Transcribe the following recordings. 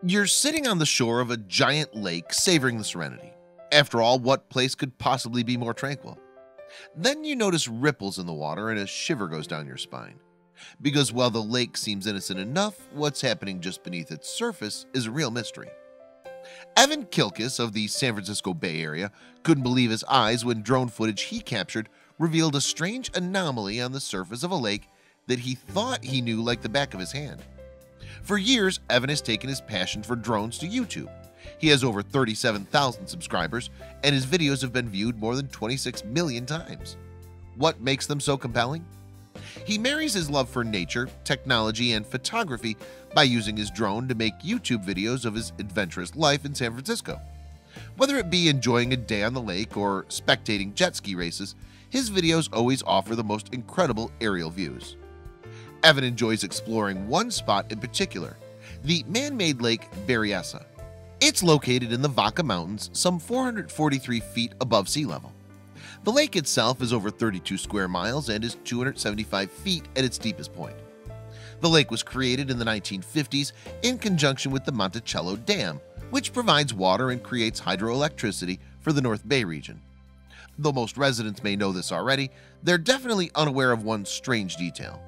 You're sitting on the shore of a giant lake, savoring the serenity. After all, what place could possibly be more tranquil? Then you notice ripples in the water and a shiver goes down your spine. Because while the lake seems innocent enough, what's happening just beneath its surface is a real mystery. Evan Kilkis of the San Francisco Bay Area couldn't believe his eyes when drone footage he captured revealed a strange anomaly on the surface of a lake that he thought he knew like the back of his hand. For years, Evan has taken his passion for drones to YouTube. He has over 37,000 subscribers, and his videos have been viewed more than 26 million times. What makes them so compelling? He marries his love for nature, technology, and photography by using his drone to make YouTube videos of his adventurous life in San Francisco. Whether it be enjoying a day on the lake or spectating jet ski races, his videos always offer the most incredible aerial views. Evan enjoys exploring one spot in particular, the man-made lake Berryessa. It's located in the Vaca Mountains, some 443 feet above sea level. The lake itself is over 32 square miles and is 275 feet at its deepest point. The lake was created in the 1950s in conjunction with the Monticello Dam, which provides water and creates hydroelectricity for the North Bay region. Though most residents may know this already, they're definitely unaware of one strange detail.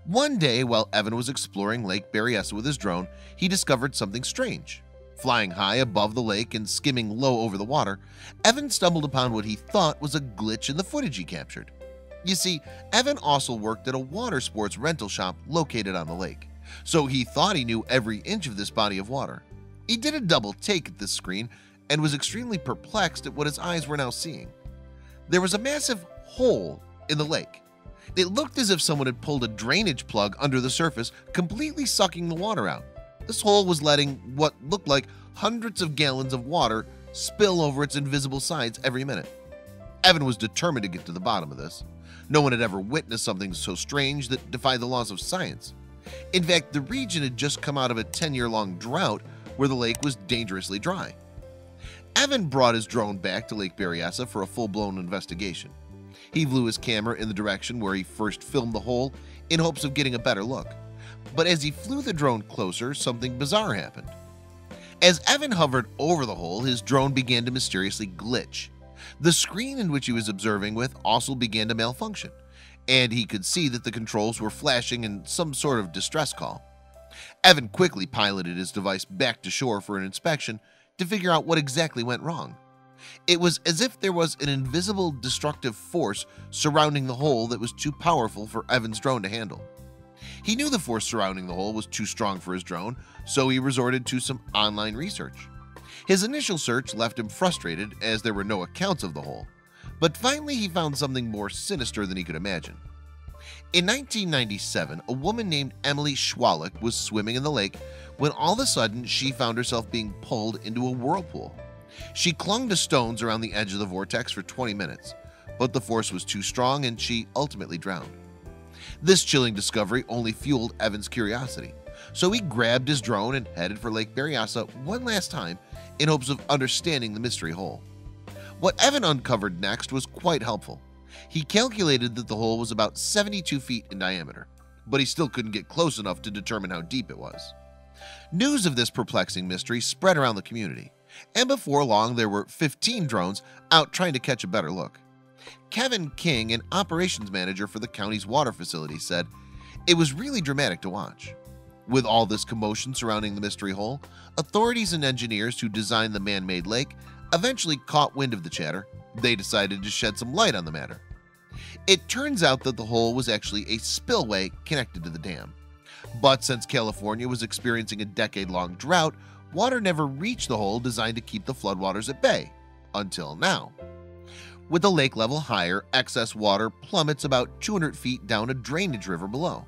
One day, while Evan was exploring Lake Berryessa with his drone, he discovered something strange. Flying high above the lake and skimming low over the water, Evan stumbled upon what he thought was a glitch in the footage he captured. You see, Evan also worked at a water sports rental shop located on the lake, so he thought he knew every inch of this body of water. He did a double take at this screen and was extremely perplexed at what his eyes were now seeing. There was a massive hole in the lake. It looked as if someone had pulled a drainage plug under the surface, completely sucking the water out. This hole was letting what looked like hundreds of gallons of water spill over its invisible sides every minute. Evan was determined to get to the bottom of this. No one had ever witnessed something so strange that defied the laws of science. In fact, the region had just come out of a 10-year-long drought where the lake was dangerously dry. Evan brought his drone back to Lake Berryessa for a full-blown investigation. He flew his camera in the direction where he first filmed the hole in hopes of getting a better look. But as he flew the drone closer, something bizarre happened. As Evan hovered over the hole, his drone began to mysteriously glitch. The screen in which he was observing with also began to malfunction, and he could see that the controls were flashing in some sort of distress call. Evan quickly piloted his device back to shore for an inspection to figure out what exactly went wrong. It was as if there was an invisible destructive force surrounding the hole that was too powerful for Evan's drone to handle. He knew the force surrounding the hole was too strong for his drone, so he resorted to some online research. His initial search left him frustrated as there were no accounts of the hole, but finally he found something more sinister than he could imagine. In 1997, a woman named Emily Schwalik was swimming in the lake when all of a sudden she found herself being pulled into a whirlpool. She clung to stones around the edge of the vortex for 20 minutes, but the force was too strong and she ultimately drowned. This chilling discovery only fueled Evan's curiosity, so he grabbed his drone and headed for Lake Berryessa one last time in hopes of understanding the mystery hole. What Evan uncovered next was quite helpful. He calculated that the hole was about 72 feet in diameter, but he still couldn't get close enough to determine how deep it was. News of this perplexing mystery spread around the community, and before long there were 15 drones out trying to catch a better look. Kevin King, an operations manager for the county's water facility, said, "It was really dramatic to watch." With all this commotion surrounding the mystery hole, authorities and engineers who designed the man-made lake eventually caught wind of the chatter. They decided to shed some light on the matter. It turns out that the hole was actually a spillway connected to the dam. But since California was experiencing a decade-long drought, water never reached the hole designed to keep the floodwaters at bay, until now. With the lake level higher, excess water plummets about 200 feet down a drainage river below.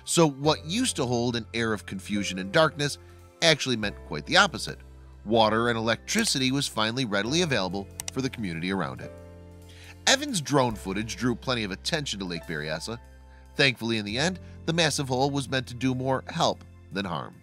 So what used to hold an air of confusion and darkness actually meant quite the opposite. Water and electricity was finally readily available for the community around it. Evan's drone footage drew plenty of attention to Lake Berryessa. Thankfully, in the end, the massive hole was meant to do more help than harm.